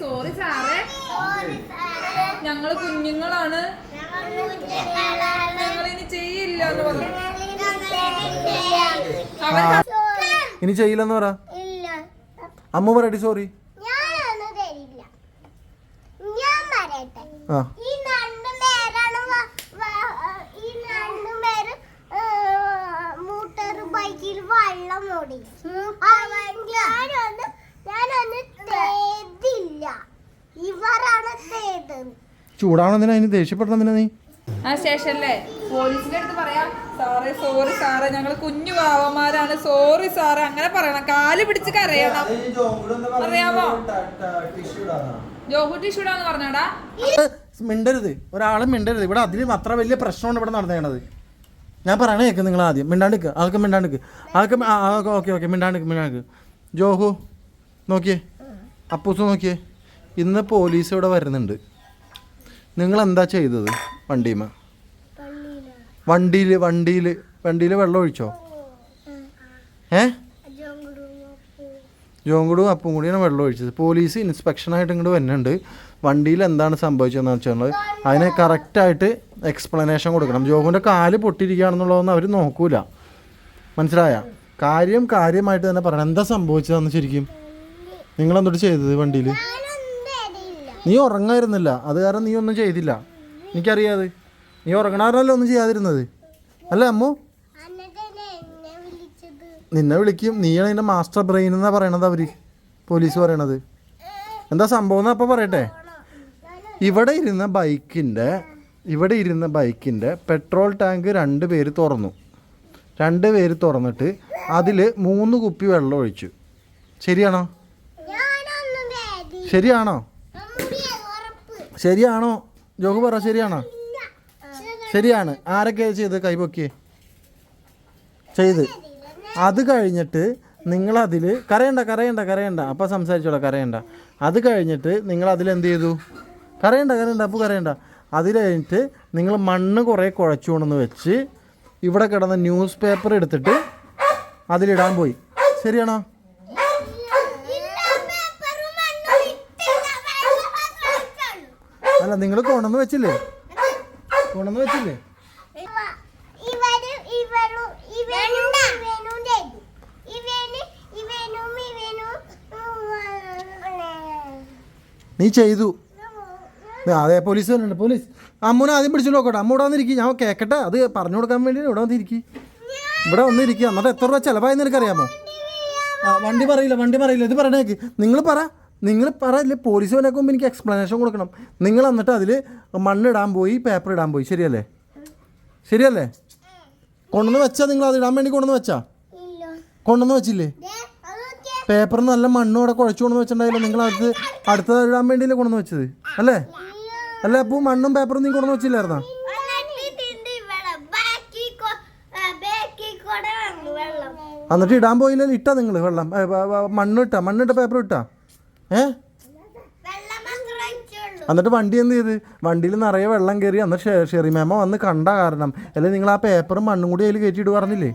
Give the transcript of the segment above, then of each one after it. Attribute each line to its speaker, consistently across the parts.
Speaker 1: Sorry സാറേ, ഞങ്ങള് കുഞ്ഞുങ്ങളാണ്, ഞങ്ങളിനി ചെയ്യില്ല എന്ന് പറഞ്ഞു.
Speaker 2: ഇനി ചെയ്യില്ലെന്ന് പറ. അമ്മ പറയടി സോറി. ചൂടാവണെന്തിനാ, അതിന് ദേഷ്യപ്പെടണെന്തിനാ നീ?
Speaker 1: ആ സ്റ്റേഷനിലെ പോലീസിന്റെ അടുത്ത് പറയാം, സാറേ സോറി സാറേ, ഞങ്ങള് കുഞ്ഞു പാവന്മാരാണ്, സോറി സാറേ അങ്ങനെ പറയണം, കാല് പിടിച്ച് കരയണം. അറിയാമോ? ജോഹു ടിഷ്യൂടാന്ന് പറഞ്ഞാടാ.
Speaker 2: മിണ്ടരുത്, ഒരാളും മിണ്ടരുത്. ഇവിടെ അതിലും അത്ര വലിയ പ്രശ്നമാണ് ഇവിടെ നടന്നേണത്. ഞാൻ പറയണേ കേൾക്ക്, നിങ്ങൾ ആദ്യം മിണ്ടാണ്ടിക്ക്, ആൾക്ക് മിണ്ടാണ്ടിക്ക്, ആൾക്ക് ഓക്കെ മിണ്ടാണ്ടിക്ക്. ജോഹു നോക്കിയേ, അപ്പൂസ് നോക്കിയേ, ഇന്ന് പോലീസ് ഇവിടെ വരുന്നുണ്ട്. നിങ്ങൾ എന്താ ചെയ്തത്? വണ്ടിയിൽ വെള്ളം ഒഴിച്ചോ? ജോങ്കുടും അപ്പും കൂടിയാണ് വെള്ളം ഒഴിച്ചത്. പോലീസ് ഇൻസ്പെക്ഷനായിട്ട് ഇങ്ങോട്ട് വരുന്നുണ്ട്. വണ്ടിയിൽ എന്താണ് സംഭവിച്ചതെന്ന് വെച്ചാൽ അതിന് കറക്റ്റായിട്ട് എക്സ്പ്ലനേഷൻ കൊടുക്കണം. ജോഹുവിൻ്റെ കാല് പൊട്ടിയിരിക്കുകയാണെന്നുള്ളതൊന്നും അവർ നോക്കൂല, മനസ്സിലായ? കാര്യമായിട്ട് തന്നെ പറയണം. എന്താ സംഭവിച്ചതെന്ന് ശരിക്കും നിങ്ങളെന്തോട്ട് ചെയ്തത്? വണ്ടിയിൽ നീ ഉറങ്ങായിരുന്നില്ല, അത് കാരണം നീ ഒന്നും ചെയ്തില്ല. എനിക്കറിയാതെ നീ ഉറങ്ങണാരല്ലോ ഒന്നും ചെയ്യാതിരുന്നത് അല്ലേ അമ്മു? നിന്നെ വിളിക്കും, നീയാണ് അതിൻ്റെ മാസ്റ്റർ ബ്രെയിൻ എന്നാ പറയണത് അവർ, പോലീസ് പറയണത്. എന്താ സംഭവം എന്ന് അപ്പം പറയട്ടെ. ഇവിടെ ഇരുന്ന ബൈക്കിൻ്റെ പെട്രോൾ ടാങ്ക് 2 പേര് തുറന്നു. 2 പേര് തുറന്നിട്ട് അതിൽ 3 കുപ്പി വെള്ളം ഒഴിച്ചു. ശരിയാണോ? ജോഹു പറ, ശരിയാണോ? ശരിയാണ്. ആരൊക്കെ ചെയ്ത്? കൈപൊക്കിയേ ചെയ്ത്. അത് കഴിഞ്ഞിട്ട് നിങ്ങളതിൽ കരയണ്ട അപ്പം സംസാരിച്ചോളാം, കരയണ്ട. അത് കഴിഞ്ഞിട്ട് നിങ്ങളതിൽ എന്ത് ചെയ്തു? കരയണ്ട അപ്പോൾ കരയണ്ട. അതിൽ കഴിഞ്ഞിട്ട് നിങ്ങൾ മണ്ണ് കുറേ കുഴച്ചു കൊണ്ടെന്ന് വെച്ച് ഇവിടെ കിടന്ന ന്യൂസ് പേപ്പർ എടുത്തിട്ട് അതിലിടാൻ പോയി. ശരിയാണോ? അല്ല, നിങ്ങൾ കൊണ്ടുവന്ന് വെച്ചില്ലേ? നീ ചെയ്തു. അതെ, പോലീസ് വരുന്നുണ്ട്. പോലീസ് അമ്മൂനെ ആദ്യം പിടിച്ചു നോക്കട്ടെ. അമ്മ ഇവിടെ വന്നിരിക്കും, ഞാൻ കേൾക്കട്ടെ. അത് പറഞ്ഞു കൊടുക്കാൻ വേണ്ടി ഇവിടെ വന്നിരിക്കും. എന്നിട്ട് എത്ര രൂപ ചിലവായെന്ന് എനിക്കറിയാമോ? വണ്ടി പറയില്ല. ഇത് പറയണേക്ക്, നിങ്ങൾ പറയില്ലേ? പോലീസ് വന്നേക്ക് മുമ്പ് എനിക്ക് എക്സ്പ്ലനേഷൻ കൊടുക്കണം. നിങ്ങൾ എന്നിട്ട് അതിൽ മണ്ണിടാൻ പോയി, പേപ്പർ ഇടാൻ പോയി. ശരിയല്ലേ? കൊണ്ടുവന്ന് വെച്ചാൽ നിങ്ങൾ അത് ഇടാൻ വേണ്ടി കൊണ്ടുവന്ന് വെച്ചില്ലേ? പേപ്പറിന് നല്ല മണ്ണും അവിടെ കുഴച്ചു കൊണ്ടുവന്ന് വെച്ചിട്ടുണ്ടായില്ലോ. നിങ്ങൾ അടുത്തത് ഇടാൻ വേണ്ടിയല്ലേ കൊണ്ടുവന്ന് വെച്ചത് അല്ലേ? അപ്പോൾ മണ്ണും പേപ്പറും നീ കൊണ്ടുവന്ന് വെച്ചില്ലായിരുന്നോ? എന്നിട്ട് ഇടാൻ പോയില്ലല്ലോ. ഇട്ടാ നിങ്ങൾ വെള്ളം, മണ്ണിട്ട പേപ്പർ ഇട്ടാ? എന്നിട്ട് വണ്ടി എന്ത് ചെയ്ത്? വണ്ടിയിൽ നിറയെ വെള്ളം കയറി. എന്നിട്ട് ഷെറി മേമ വന്ന് കണ്ട കാരണം അല്ലെ നിങ്ങൾ ആ പേപ്പറും മണ്ണും കൂടി അതിൽ കയറ്റിയിട്ട് പറഞ്ഞില്ലേ?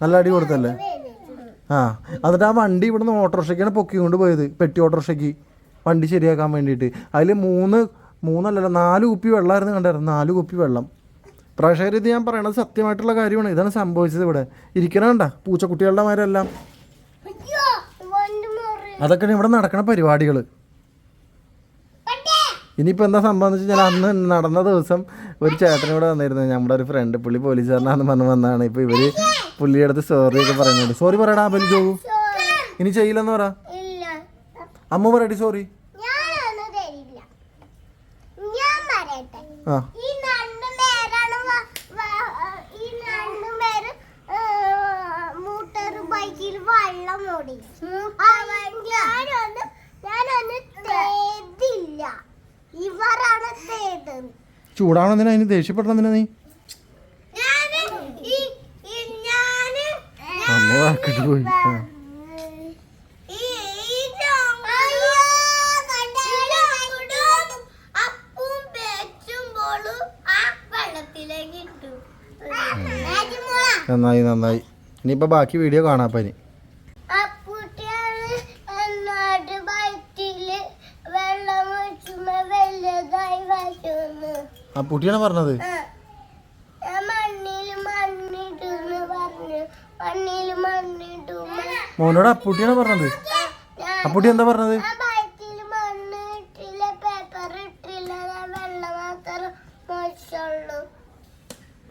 Speaker 2: നല്ല അടി കൊടുത്തല്ലേ? എന്നിട്ട് ആ വണ്ടി ഇവിടുന്ന് ഓട്ടോറിക്ഷയ്ക്കാണ് പൊക്കിക്കൊണ്ട് പോയത്, പെട്ടി ഓട്ടോറിക്ഷയ്ക്ക് വണ്ടി ശരിയാക്കാൻ വേണ്ടിയിട്ട്. അതിൽ 4 കുപ്പി വെള്ളമായിരുന്നു കണ്ടായിരുന്നു. 4 കുപ്പി വെള്ളം. പ്രേക്ഷകർ, ഇത് ഞാൻ പറയണത് സത്യമായിട്ടുള്ള കാര്യമാണ്. ഇതാണ് സംഭവിച്ചത്. ഇവിടെ ഇരിക്കണണ്ട പൂച്ചക്കുട്ടികളുടെ മാരെല്ലാം. അതൊക്കെയാണ് ഇവിടെ നടക്കുന്ന പരിപാടികൾ. ഇനിയിപ്പോൾ എന്താ സംഭവം എന്ന് വെച്ചാൽ, അന്ന് നടന്ന ദിവസം ഒരു ചേട്ടനും കൂടെ വന്നിരുന്നു, നമ്മുടെ ഒരു ഫ്രണ്ട്. പുള്ളി പോലീസുകാരനാണെന്ന് വന്നതാണ്. ഇപ്പോൾ ഇവർ പുള്ളിയുടെ അടുത്ത് സോറിയൊക്കെ പറയുന്നുണ്ട്. സോറി പറയടാ ബലി ജോഗു. ഇനി ചെയ്യില്ലെന്ന് പറ. അമ്മ പറയടി സോറി. ചൂടാവണെന്തിനാ, അതിന് ദേഷ്യപ്പെടണെന്തിനാ നീ? അമ്മ വാക്കിട്ട് പോയി. നന്നായി. ഇനിയിപ്പോൾ ബാക്കി വീഡിയോ കാണാപ്പനി. അപ്പൂട്ടിയാണ് പറഞ്ഞത്. മോനോട് അപ്പൂട്ടിയാണ് പറഞ്ഞത്. അപ്പൂട്ടി എന്താ പറഞ്ഞത്?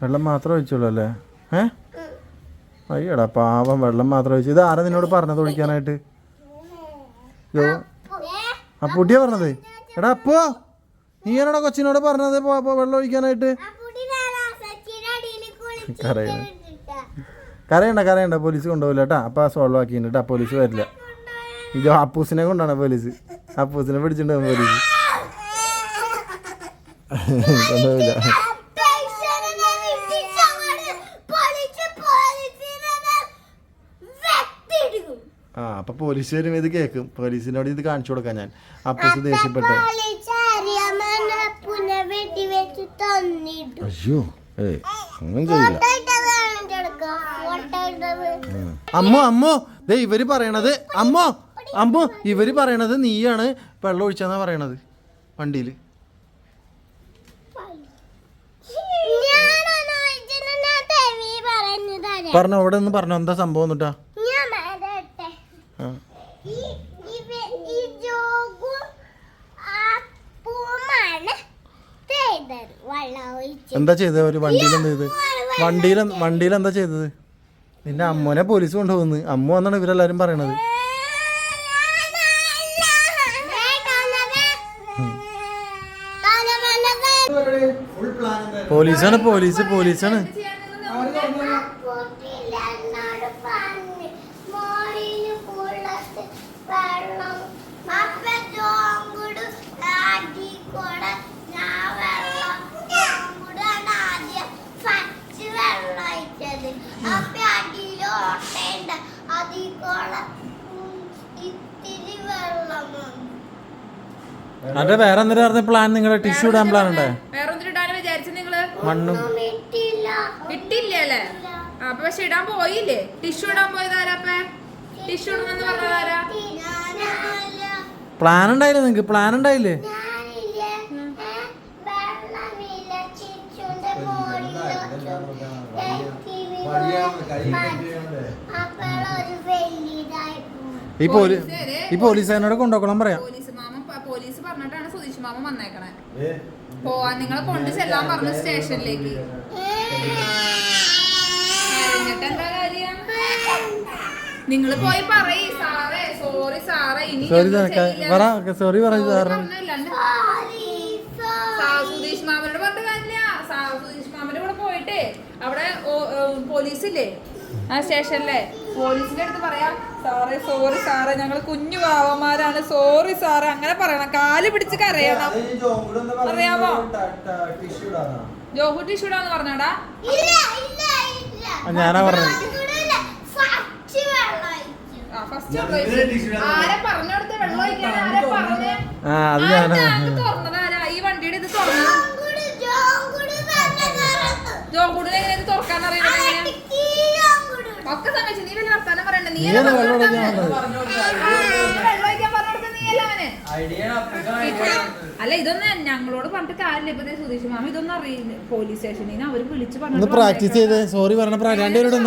Speaker 2: വെള്ളം മാത്രം ഒഴിച്ചുള്ളൂ അല്ലേ? അയ്യടാ പാവം, വെള്ളം മാത്രം ഒഴിച്ചു. ഇത് ആരാ നിന്നോട് പറഞ്ഞത് ഒഴിക്കാനായിട്ട്? അപ്പൂട്ടിയാ പറഞ്ഞത്. എടാ അപ്പോ നീ എന്നോടാ കൊച്ചിനോട് പറഞ്ഞത് വെള്ളം ഒഴിക്കാനായിട്ട്? കരയണ്ട, പോലീസ് കൊണ്ടുപോകില്ല കേട്ടാ. അപ്പം ആ സോൾവ് ആക്കിയിട്ടുണ്ട് കേട്ടാ, പോലീസ് വരില്ല. ഇത് അപ്പൂസിനെ കൊണ്ടാണ് പോലീസ്. അപ്പൂസിനെ പിടിച്ചിട്ടുണ്ടാവും പോലീസ്. കൊണ്ടുപോകില്ല. ആ അപ്പൊ പോലീസ് വരും, ഇത് കേൾക്കും. പോലീസിനോട് ഇത് കാണിച്ചു കൊടുക്കാൻ ഞാൻ. അപ്പൂസ് ദേഷ്യപ്പെട്ടു. അയ്യോ അങ്ങനെ ചെയ്യില്ല. അമ്മോ ദേ ഇവര് പറയണത്, അമ്മോ ഇവര് പറയണത് നീയാണ് വെള്ളം ഒഴിച്ചാന്നാ പറയണത് വണ്ടിയില്. പറഞ്ഞോ, അവിടെ നിന്ന് പറഞ്ഞോ എന്താ സംഭവം എന്നിട്ടാ? എന്താ ചെയ്തത് ഒരു വണ്ടിയിൽ? എന്താ ചെയ്ത് വണ്ടിയിൽ എന്താ ചെയ്തത്? നിന്റെ അമ്മോനെ പോലീസ് കൊണ്ടുപോകുന്നു. അമ്മ എന്നാണ് ഇവരെല്ലാരും പറയണത്. പോലീസാണ്. അതെ വേറെ എന്തിനാ പ്ലാൻ? നിങ്ങളുടെ ടിഷ്യൂ ഇടാൻ പ്ലാൻ ഉണ്ടേ? മണ്ണും
Speaker 1: ഇട്ടില്ലേ? അപ്പൊ പക്ഷെ ഇടാൻ പോയില്ലേ? ടിഷ്യൂ ഇടാൻ പോയതാരാ? ടിഷ്യൂ ഇടുന്നെന്ന് പറഞ്ഞതാരാ?
Speaker 2: പ്ലാൻ ഉണ്ടായില്ലേ നിങ്ങക്ക്? പ്ലാൻ ഉണ്ടായില്ലേ? ഈ പോലീസുകാരനോട് കൊണ്ടുപോകണം പറയാം.
Speaker 1: പോലീസ് പറഞ്ഞിട്ടാണ് സുധീഷ് മാമ വന്നേക്കണേ. പോവാൻ നിങ്ങളെ കൊണ്ട് ചെല്ലാൻ പറഞ്ഞു സ്റ്റേഷനിലേക്ക്. എന്താ കാര്യം? നിങ്ങൾ പോയി പറയ് സാറേ, സോറി സാറേ, ഇനി
Speaker 2: സോറി പറയൂ സാറേ.
Speaker 1: സുധീഷ് മാമനോട് പറഞ്ഞ കാര്യമില്ല. സുധീഷ് മാമന്റെ കൂടെ പോയിട്ട് അവിടെ പോലീസില്ലേ ആ സ്റ്റേഷനിലെ പോലീസിന്റെ അടുത്ത് പറയാ, സാറേ സോറി സാറേ, ഞങ്ങൾ കുഞ്ഞു പാവന്മാരാണ്, സോറി സാറേ അങ്ങനെ പറയണം. കാല് പിടിച്ച് കരയണം. അറിയാമോ? ജോഹു ടിഷ്യൂ ഇടാന്ന് പറഞ്ഞാടാ.
Speaker 2: ഞാനാ പറഞ്ഞത്.
Speaker 1: ആരെ പറഞ്ഞെടുത്ത് വെള്ളം ഒഴിക്കാൻ? ആരെ പറഞ്ഞേ? തുറന്നതാരാ? ഈ വണ്ടിയുടെ ഇത് തുറന്നു. ജോഹുഡിനെ എങ്ങനെ ഇത് തുറക്കാൻ അറിയണത്? ഒക്കെ സമയത്ത് നീ വലിയ വർത്താനം പറയണ്ട. നീ വെള്ളം ഒഴിക്കാൻ പറഞ്ഞെടുത്ത നീയല്ല അവന്. അല്ല ഇതൊന്നും ഞങ്ങളോട് പറഞ്ഞിട്ട് കാര്യമില്ല. ഇപ്പൊ സുധീഷ് മാമ ഇതൊന്നും അറിയില്ല. പോലീസ് സ്റ്റേഷനിൽ നിന്ന് അവര് വിളിച്ച് പറഞ്ഞു
Speaker 2: പ്രാക്ടീസ് ചെയ്ത് സോറി പറഞ്ഞ രണ്ടുപേരോട്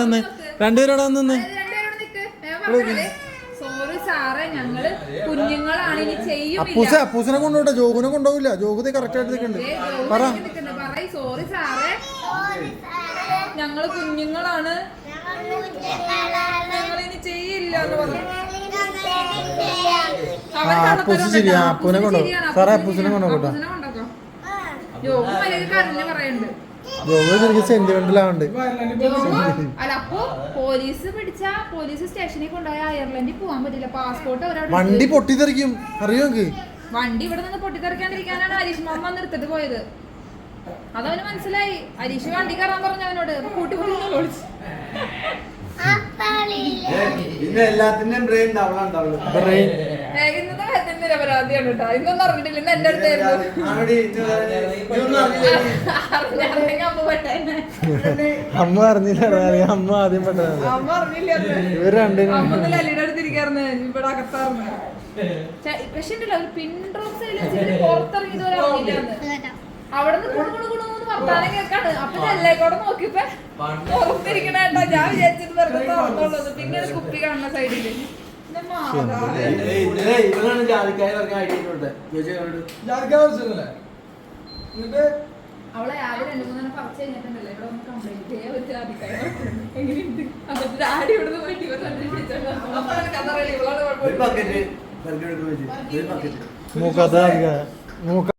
Speaker 1: സോറി സാറേ, ഞങ്ങള് കുഞ്ഞുങ്ങളാണ്, ഇനി ചെയ്യും.
Speaker 2: അപ്പൂസിനെ കൊണ്ടുപോട്ടെ, ജോഹുനെ കൊണ്ടുപോകില്ല. ജോഹു കറക്റ്റ് ആയിട്ട് നിൽക്കുന്നുണ്ട്.
Speaker 1: പറയ് സോറി സാറേ, ഞങ്ങള് കുഞ്ഞുങ്ങളാണ്, ഞങ്ങളിനി ചെയ്യില്ല എന്ന് പറഞ്ഞു.
Speaker 2: അപ്പൂസ് ശരിയാ. അപ്പൂനെ കൊണ്ടുപോകും സാറേ. അപ്പൂസിനെ കൊണ്ടുപോകട്ടോ.
Speaker 1: ജോഹു വലിയ കരഞ്ഞ് പറയുന്നുണ്ട്.
Speaker 2: സെന്റിമെന്റലാവുണ്ട്.
Speaker 1: അല്ല അപ്പൊ പോലീസ് പിടിച്ച പോലീസ് സ്റ്റേഷനിൽ കൊണ്ടുപോയ അയർലൻഡിൽ പോകാൻ പറ്റില്ല. പാസ്പോർട്ട്
Speaker 2: വണ്ടി പൊട്ടിത്തെറിക്കും അറിയോ?
Speaker 1: വണ്ടി ഇവിടെ നിന്ന് പൊട്ടിത്തെറിക്കാണ്ടിരിക്കാനാണ് ഹരീഷ് മാമ വന്ന് എടുത്തിട്ട് പോയത്. അതവന് മനസ്സിലായി. ഹരീഷ് വണ്ടി കയറാൻ പറഞ്ഞു അവനോട്. കൂട്ടി വിളിച്ചു.
Speaker 3: എല്ലാത്തിന്റെയും ബ്രെയിൻ
Speaker 1: ഇന്നത്തെ കാര്യത്തിന്റെ നിരപരാധിയാണ് കേട്ടോ. ഇന്നൊന്നും അറിഞ്ഞിട്ടില്ല. ഇന്ന് എന്റെ അടുത്തായിരുന്നു.
Speaker 2: അമ്മ അറിഞ്ഞില്ല. അമ്മ ആദ്യം പെട്ടത്.
Speaker 1: അമ്മ അറിഞ്ഞില്ല.
Speaker 2: ഇവര് രണ്ടിനും
Speaker 1: അമ്മ ലലിയുടെ അടുത്തിരിക്കാറുണ്ട്. ഇവിടെ അകത്താറുണ്ട്. പക്ഷെ ഉണ്ടല്ലോ ഒരു പിൻഡ്രോപ്പ് പുറത്തിറങ്ങിയത് അറിഞ്ഞില്ലാന്ന്. അവിടെ നിന്ന് വർത്താനം കേൾക്കാണ്. അപ്പൊ ചെല്ലേക്കോടെ നോക്കിയപ്പോ പുറത്തിരിക്കണ കേട്ടോ. ഞാൻ വിചാരിച്ചത് വെറുതെ തുറന്നുള്ളത്. പിന്നെ ഒരു കുപ്പി കാണുന്ന സൈഡില്.
Speaker 3: ഇന്നലെ ഇവനാണ് ജാതിക്കായ പറഞ്ഞ ഐഡിയ
Speaker 1: അവളെ ആകെ 2-3 പറിച്ച് കഴിഞ്ഞിട്ടുണ്ടല്ലോ. ഇവിടെ ഒന്ന് കംപ്ലൈന്റ് ചെയ്യാൻ ഒരു ജാതിക്കായ എങ്ങനെയുണ്ട്. അപ്പൊ ഡാഡി ഇവിടെ നിന്ന് പോയിട്ട് ഇവർ കഥ
Speaker 3: ഒരു ബക്കറ്റ്
Speaker 2: മൂക്കത്ത്